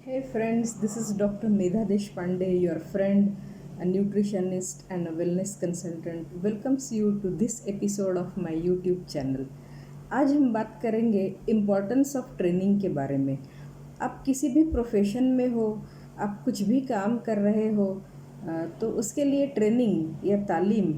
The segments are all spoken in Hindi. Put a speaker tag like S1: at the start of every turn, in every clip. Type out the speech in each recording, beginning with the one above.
S1: Hey friends, this is Dr. Medha Deshpande, your friend, a nutritionist and a wellness consultant. Welcomes you to this episode of my YouTube channel. आज हम बात करेंगे इम्पोर्टेंस ऑफ ट्रेनिंग के बारे में। आप किसी भी प्रोफेशन में हो, आप कुछ भी काम कर रहे हो, तो उसके लिए ट्रेनिंग या तालीम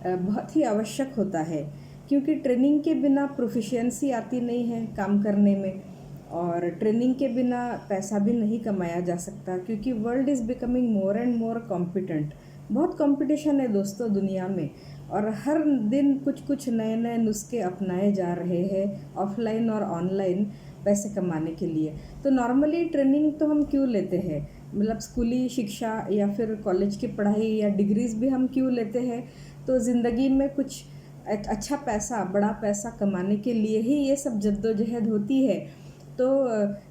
S1: बहुत ही आवश्यक होता है, क्योंकि ट्रेनिंग के बिना प्रोफिशिएंसी आती नहीं है काम करने में, और ट्रेनिंग के बिना पैसा भी नहीं कमाया जा सकता, क्योंकि world is becoming more and more competent. बहुत कंपटीशन है दोस्तों दुनिया में, और हर दिन कुछ कुछ नए नए नुस्खे अपनाए जा रहे हैं ऑफलाइन और ऑनलाइन पैसे कमाने के लिए। तो नॉर्मली ट्रेनिंग तो हम क्यों लेते हैं, मतलब स्कूली शिक्षा या फिर कॉलेज की पढ़ाई या डिग्रीज भी हम क्यों लेते हैं? तो ज़िंदगी में कुछ अच्छा पैसा, बड़ा पैसा कमाने के लिए ही ये सब जद्दोजहद होती है। तो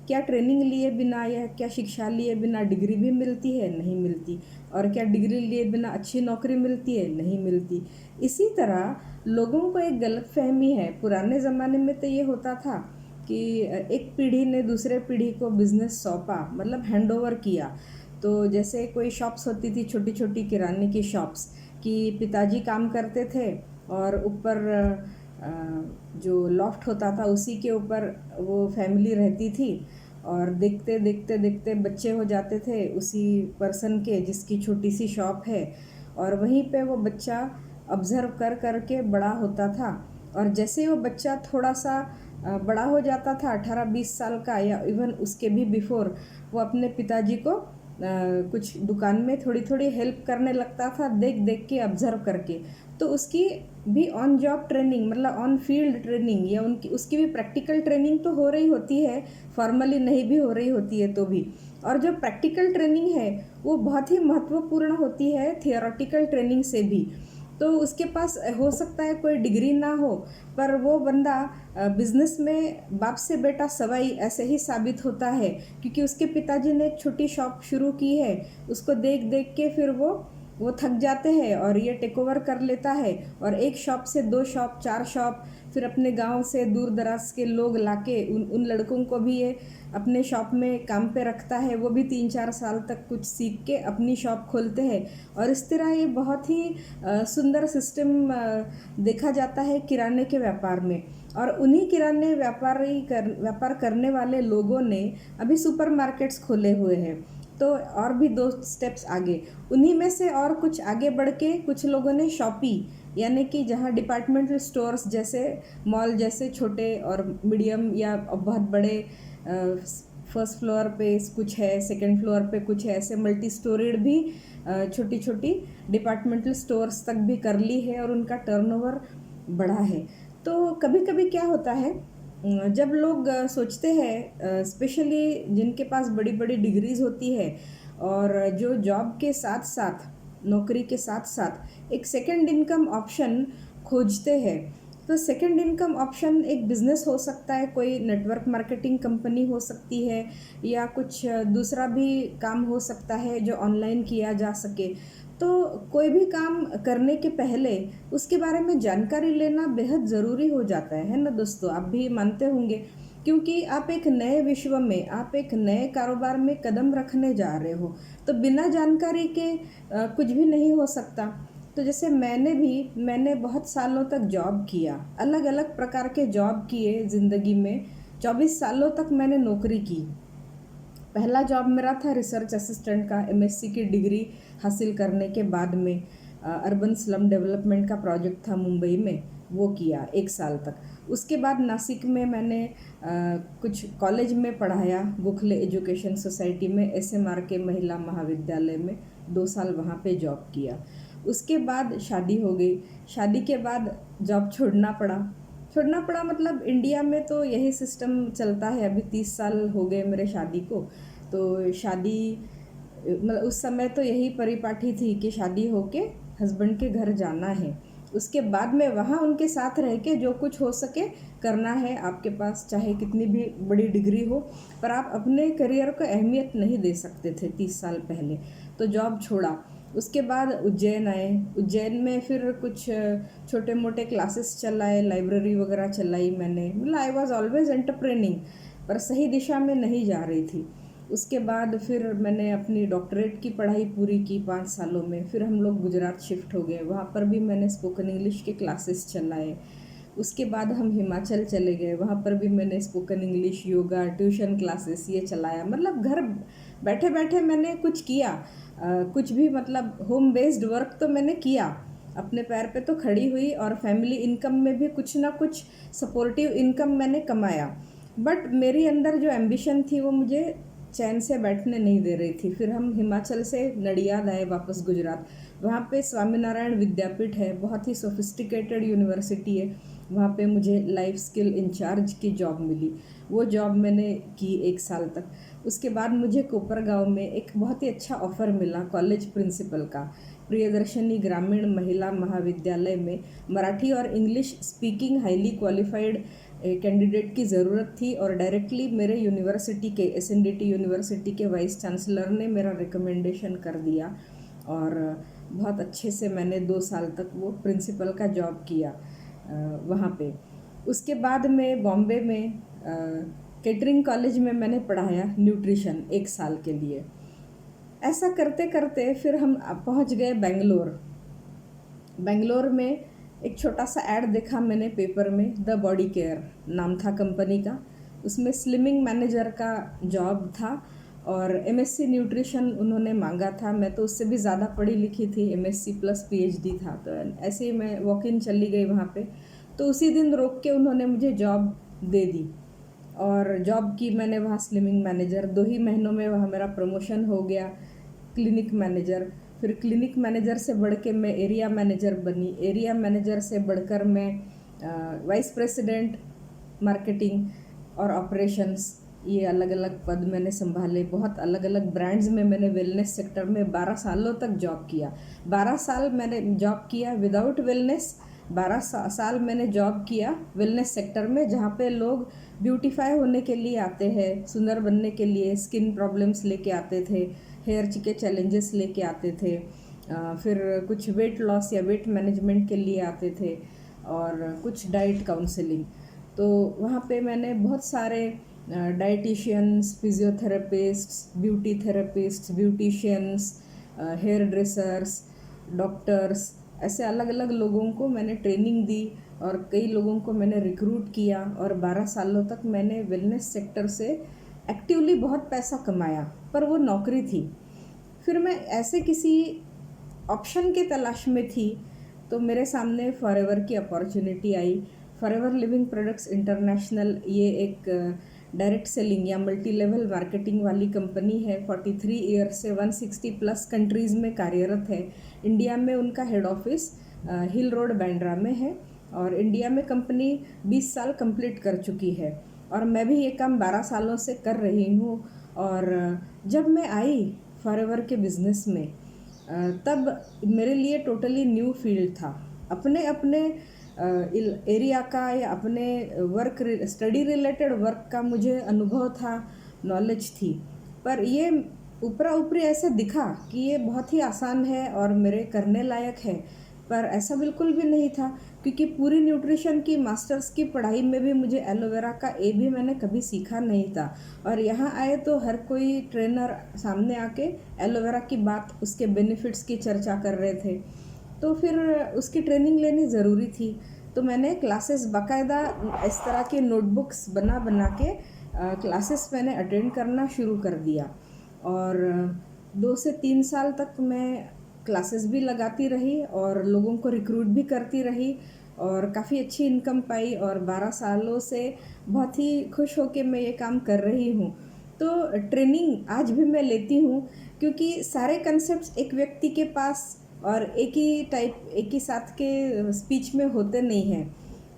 S1: क्या ट्रेनिंग लिए बिना या क्या शिक्षा लिए बिना डिग्री भी मिलती है? नहीं मिलती। और क्या डिग्री लिए बिना अच्छी नौकरी मिलती है? नहीं मिलती। इसी तरह लोगों को एक गलतफहमी है। पुराने ज़माने में तो ये होता था कि एक पीढ़ी ने दूसरे पीढ़ी को बिज़नेस सौंपा, मतलब हैंड ओवर किया। तो जैसे कोई शॉप्स होती थी, छोटी छोटी किराने की शॉप्स, कि पिताजी काम करते थे और ऊपर जो लॉफ्ट होता था उसी के ऊपर वो फैमिली रहती थी, और देखते देखते देखते बच्चे हो जाते थे उसी पर्सन के जिसकी छोटी सी शॉप है, और वहीं पे वो बच्चा ऑब्ज़र्व कर कर के बड़ा होता था। और जैसे ही वो बच्चा थोड़ा सा बड़ा हो जाता था, 18-20 साल का या इवन उसके भी बिफोर, वो अपने पिताजी को कुछ दुकान में थोड़ी थोड़ी हेल्प करने लगता था, देख देख के, ऑब्ज़र्व करके। तो उसकी भी ऑन जॉब ट्रेनिंग, मतलब ऑन फील्ड ट्रेनिंग, या उसकी भी प्रैक्टिकल ट्रेनिंग तो हो रही होती है, फॉर्मली नहीं भी हो रही होती है तो भी। और जो प्रैक्टिकल ट्रेनिंग है वो बहुत ही महत्वपूर्ण होती है थियोरेटिकल ट्रेनिंग से भी। तो उसके पास हो सकता है कोई डिग्री ना हो, पर वो बंदा बिजनेस में बाप से बेटा सवाई ऐसे ही साबित होता है, क्योंकि उसके पिताजी ने एक छोटी शॉप शुरू की है। उसको देख देख के फिर वो थक जाते हैं और ये टेक ओवर कर लेता है, और एक शॉप से 2 शॉप, 4 शॉप, फिर अपने गांव से दूर दराज के लोग लाके उन उन लड़कों को भी ये अपने शॉप में काम पे रखता है। वो भी 3-4 साल तक कुछ सीख के अपनी शॉप खोलते हैं। और इस तरह ये बहुत ही सुंदर सिस्टम देखा जाता है किराने के व्यापार में। और उन्हीं किराने व्यापार करने वाले लोगों ने अभी सुपरमार्केट्स खोले हुए हैं। तो और भी 2 स्टेप्स आगे, उन्हीं में से और कुछ आगे बढ़ के कुछ लोगों ने शॉपी, यानी कि जहाँ डिपार्टमेंटल स्टोर्स जैसे मॉल जैसे छोटे और मीडियम या बहुत बड़े, फर्स्ट फ्लोर पे कुछ है, सेकंड फ्लोर पे कुछ है, ऐसे मल्टी स्टोरीड भी छोटी छोटी डिपार्टमेंटल स्टोर्स तक भी कर ली है, और उनका टर्नओवर बढ़ा है। तो कभी कभी क्या होता है, जब लोग सोचते हैं, स्पेशली जिनके पास बड़ी बड़ी डिग्रीज होती है और जो जॉब के साथ साथ, नौकरी के साथ साथ एक सेकंड इनकम ऑप्शन खोजते हैं। तो सेकंड इनकम ऑप्शन एक बिज़नेस हो सकता है, कोई नेटवर्क मार्केटिंग कंपनी हो सकती है, या कुछ दूसरा भी काम हो सकता है जो ऑनलाइन किया जा सके। तो कोई भी काम करने के पहले उसके बारे में जानकारी लेना बेहद ज़रूरी हो जाता है ना दोस्तों? आप भी मानते होंगे, क्योंकि आप एक नए विश्व में, आप एक नए कारोबार में कदम रखने जा रहे हो, तो बिना जानकारी के कुछ भी नहीं हो सकता। तो जैसे मैंने बहुत सालों तक जॉब किया, अलग अलग प्रकार के जॉब किए ज़िंदगी में। 24 सालों तक मैंने नौकरी की। पहला जॉब मेरा था रिसर्च असिस्टेंट का, एमएससी की डिग्री हासिल करने के बाद में। अर्बन स्लम डेवलपमेंट का प्रोजेक्ट था मुंबई में, वो किया 1 साल तक। उसके बाद नासिक में मैंने कुछ कॉलेज में पढ़ाया, गोखले एजुकेशन सोसाइटी में, एसएमआर के महिला महाविद्यालय में 2 साल वहाँ पे जॉब किया। उसके बाद शादी हो गई। शादी के बाद जॉब छोड़ना पड़ा, मतलब इंडिया में तो यही सिस्टम चलता है। अभी 30 साल हो गए मेरे शादी को। तो शादी, मतलब उस समय तो यही परिपाटी थी कि शादी होके हस्बैंड के घर जाना है, उसके बाद में वहाँ उनके साथ रह के जो कुछ हो सके करना है। आपके पास चाहे कितनी भी बड़ी डिग्री हो, पर आप अपने करियर को अहमियत नहीं दे सकते थे 30 साल पहले। तो जॉब छोड़ा। उसके बाद उज्जैन आए। उज्जैन में फिर कुछ छोटे मोटे क्लासेस चलाए, लाइब्रेरी वगैरह चलाई मैंने, मतलब आई वॉज ऑलवेज एंटरप्रेनिंग, पर सही दिशा में नहीं जा रही थी। उसके बाद फिर मैंने अपनी डॉक्टरेट की पढ़ाई पूरी की 5 सालों में। फिर हम लोग गुजरात शिफ्ट हो गए, वहाँ पर भी मैंने स्पोकन इंग्लिश के क्लासेस चलाए। उसके बाद हम हिमाचल चले गए, वहाँ पर भी मैंने spoken English, yoga, tuition classes ये चलाया। मतलब घर बैठे बैठे मैंने कुछ किया, कुछ भी मतलब होम बेस्ड वर्क तो मैंने किया, अपने पैर पे तो खड़ी हुई, और फैमिली इनकम में भी कुछ ना कुछ सपोर्टिव इनकम मैंने कमाया। बट मेरी अंदर जो एम्बिशन थी वो मुझे चैन से बैठने नहीं दे रही थी। फिर हम हिमाचल से नडियाद आए वापस गुजरात। वहाँ पे स्वामीनारायण विद्यापीठ है, बहुत ही सोफिस्टिकेटेड यूनिवर्सिटी है। वहाँ पे मुझे लाइफ स्किल इंचार्ज की जॉब मिली। वो जॉब मैंने की 1 साल तक। उसके बाद मुझे कोपरगांव में एक बहुत ही अच्छा ऑफ़र मिला कॉलेज प्रिंसिपल का। प्रियदर्शनी ग्रामीण महिला महाविद्यालय में मराठी और English speaking highly qualified candidate की ज़रूरत थी, और डायरेक्टली मेरे यूनिवर्सिटी के SNDT यूनिवर्सिटी के वाइस चांसलर ने मेरा रिकमेंडेशन कर दिया, और बहुत अच्छे से मैंने 2 साल तक वो प्रिंसिपल का जॉब किया वहाँ पे। उसके बाद में बॉम्बे में केटरिंग कॉलेज में मैंने पढ़ाया न्यूट्रिशन 1 साल के लिए। ऐसा करते करते फिर हम पहुँच गए बेंगलोर। बेंगलोर में एक छोटा सा ऐड देखा मैंने पेपर में, द बॉडी केयर नाम था कंपनी का। उसमें स्लिमिंग मैनेजर का जॉब था, और MSc न्यूट्रिशन उन्होंने मांगा था। मैं तो उससे भी ज़्यादा पढ़ी लिखी थी, MSc प्लस PhD था। तो ऐसे ही मैं वॉक इन चली गई वहाँ पे। तो उसी दिन रोक के उन्होंने मुझे जॉब दे दी, और जॉब की मैंने वहाँ स्लिमिंग मैनेजर। 2 ही महीनों में वहाँ मेरा प्रमोशन हो गया क्लिनिक मैनेजर। फिर क्लिनिक मैनेजर से बढ़ के मैं एरिया मैनेजर बनी। एरिया मैनेजर से बढ़कर मैं वाइस प्रेसिडेंट मार्केटिंग और ऑपरेशंस, ये अलग अलग पद मैंने संभाले। बहुत अलग अलग ब्रांड्स में मैंने वेलनेस सेक्टर में 12 सालों तक जॉब किया। 12 साल मैंने जॉब किया विदाउट वेलनेस। 12 साल मैंने जॉब किया वेलनेस सेक्टर में, जहाँ पे लोग ब्यूटीफाई होने के लिए आते हैं, सुंदर बनने के लिए, स्किन प्रॉब्लम्स लेके आते थे, हेयर के चैलेंजेस लेके आते थे, फिर कुछ वेट लॉस या वेट मैनेजमेंट के लिए आते थे, और कुछ डाइट काउंसलिंग। तो वहाँ पे मैंने बहुत सारे dietitians, physiotherapists, beauty therapists, beauticians, hair dressers, doctors, ऐसे अलग अलग लोगों को मैंने ट्रेनिंग दी, और कई लोगों को मैंने रिक्रूट किया, और 12 सालों तक मैंने वेलनेस सेक्टर से एक्टिवली बहुत पैसा कमाया, पर वो नौकरी थी। फिर मैं ऐसे किसी ऑप्शन के तलाश में थी, तो मेरे सामने फॉरएवर की अपॉर्चुनिटी आई। फॉरएवर लिविंग प्रोडक्ट्स इंटरनेशनल, ये एक डायरेक्ट सेलिंग या मल्टी लेवल मार्केटिंग वाली कंपनी है। 43 ईयर से 160 प्लस कंट्रीज़ में कार्यरत है। इंडिया में उनका हेड ऑफिस हिल रोड बांद्रा में है, और इंडिया में कंपनी 20 साल कंप्लीट कर चुकी है, और मैं भी ये काम 12 सालों से कर रही हूँ। और जब मैं आई फॉरएवर के बिज़नेस में, तब मेरे लिए टोटली न्यू फील्ड था। अपने अपने एरिया का या अपने वर्क स्टडी रिलेटेड वर्क का मुझे अनुभव था, नॉलेज थी, पर ये ऊपरा ऊपरी ऐसे दिखा कि ये बहुत ही आसान है और मेरे करने लायक है, पर ऐसा बिल्कुल भी नहीं था। क्योंकि पूरी न्यूट्रिशन की मास्टर्स की पढ़ाई में भी मुझे एलोवेरा का भी मैंने कभी सीखा नहीं था, और यहाँ आए तो हर कोई ट्रेनर सामने आके एलोवेरा की बात, उसके बेनिफिट्स की चर्चा कर रहे थे। तो फिर उसकी ट्रेनिंग लेनी ज़रूरी थी। तो मैंने क्लासेस बाकायदा इस तरह के नोटबुक्स बना बना के क्लासेस मैंने अटेंड करना शुरू कर दिया, और 2 से 3 साल तक मैं क्लासेस भी लगाती रही और लोगों को रिक्रूट भी करती रही, और काफ़ी अच्छी इनकम पाई, और 12 सालों से बहुत ही खुश होकर मैं ये काम कर रही हूँ। तो ट्रेनिंग आज भी मैं लेती हूँ, क्योंकि सारे कंसेप्ट्स एक व्यक्ति के पास और एक ही साथ के स्पीच में होते नहीं हैं।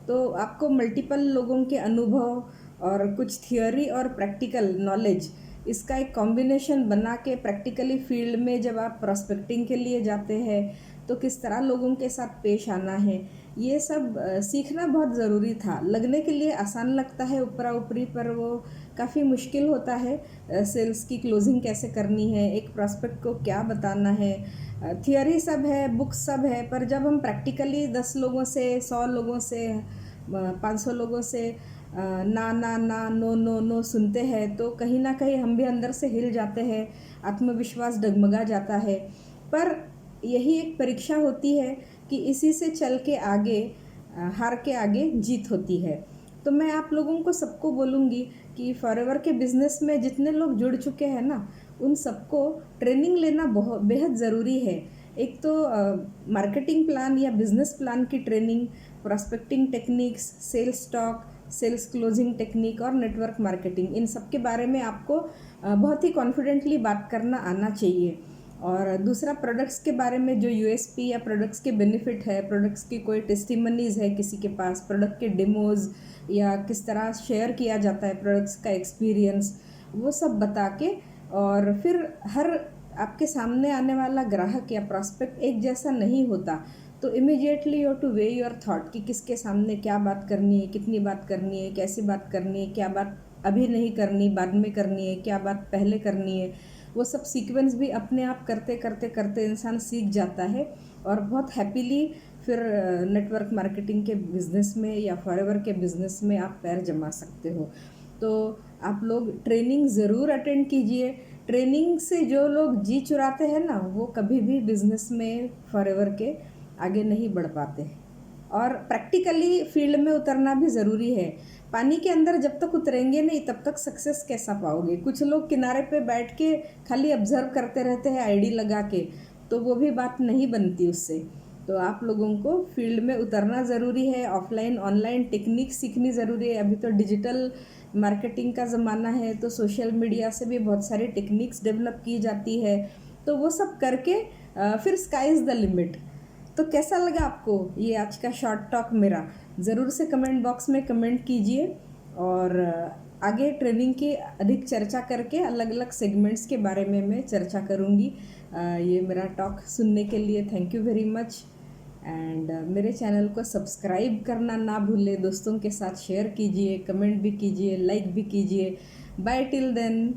S1: तो आपको मल्टीपल लोगों के अनुभव और कुछ थियोरी और प्रैक्टिकल नॉलेज, इसका एक कॉम्बिनेशन बना के प्रैक्टिकली फील्ड में जब आप प्रॉस्पेक्टिंग के लिए जाते हैं तो किस तरह लोगों के साथ पेश आना है, ये सब सीखना बहुत ज़रूरी था। लगने के लिए आसान लगता है ऊपरा ऊपरी, पर वो काफ़ी मुश्किल होता है। सेल्स की क्लोजिंग कैसे करनी है, एक प्रॉस्पेक्ट को क्या बताना है, थियोरी सब है, बुक्स सब है, पर जब हम प्रैक्टिकली 10 लोगों से, 100 लोगों से, 500 लोगों से ना ना ना नो नो नो सुनते हैं तो कहीं ना कहीं हम भी अंदर से हिल जाते हैं, आत्मविश्वास डगमगा जाता है। पर यही एक परीक्षा होती है कि इसी से चल के आगे हार के आगे जीत होती है। तो मैं आप लोगों को सबको बोलूँगी कि फॉरएवर के बिज़नेस में जितने लोग जुड़ चुके हैं ना, उन सबको ट्रेनिंग लेना बहुत बेहद ज़रूरी है। एक तो मार्केटिंग प्लान या बिजनेस प्लान की training, prospecting techniques, sales talk, sales closing technique और नेटवर्क मार्केटिंग, इन सब के बारे में आपको बहुत ही कॉन्फिडेंटली बात करना आना चाहिए। और दूसरा, प्रोडक्ट्स के बारे में जो यूएसपी या प्रोडक्ट्स के बेनिफिट है, प्रोडक्ट्स की कोई टेस्टिमनीज है किसी के पास, प्रोडक्ट के डेमोज या किस तरह शेयर किया जाता है प्रोडक्ट्स का एक्सपीरियंस, वो सब बता के, और फिर हर आपके सामने आने वाला ग्राहक या प्रॉस्पेक्ट एक जैसा नहीं होता, तो immediately you two way your thought कि किसके सामने क्या बात करनी है, कितनी बात करनी है, कैसी बात करनी है, क्या बात अभी नहीं करनी, बाद में करनी है, क्या बात पहले करनी है। वो सब सीक्वेंस भी अपने आप करते करते करते इंसान सीख जाता है और बहुत हैप्पीली फिर नेटवर्क मार्केटिंग के बिज़नेस में या फॉरएवर के बिज़नेस में आप पैर जमा सकते हो। तो आप लोग ट्रेनिंग ज़रूर अटेंड कीजिए। ट्रेनिंग से जो लोग जी चुराते हैं ना, वो कभी भी बिज़नेस में फॉरएवर के आगे नहीं बढ़ पाते। और प्रैक्टिकली फील्ड में उतरना भी ज़रूरी है। पानी के अंदर जब तक उतरेंगे नहीं तब तक सक्सेस कैसा पाओगे। कुछ लोग किनारे पे बैठ के खाली ऑब्जर्व करते रहते हैं आईडी लगा के, तो वो भी बात नहीं बनती उससे। तो आप लोगों को फील्ड में उतरना ज़रूरी है। ऑफलाइन ऑनलाइन टेक्निक सीखनी ज़रूरी है। अभी तो डिजिटल मार्केटिंग का ज़माना है, तो सोशल मीडिया से भी बहुत सारी टेक्निक्स डेवलप की जाती है। तो वो सब करके फिर स्काई इज़ द लिमिट। तो कैसा लगा आपको ये आज का शॉर्ट टॉक मेरा? ज़रूर से कमेंट बॉक्स में कमेंट कीजिए। और आगे ट्रेनिंग की अधिक चर्चा करके अलग अलग सेगमेंट्स के बारे में मैं चर्चा करूँगी। ये मेरा टॉक सुनने के लिए thank you very much. And मेरे चैनल को सब्सक्राइब करना ना भूलें, दोस्तों के साथ शेयर कीजिए, कमेंट भी कीजिए, लाइक भी कीजिए। Bye till then.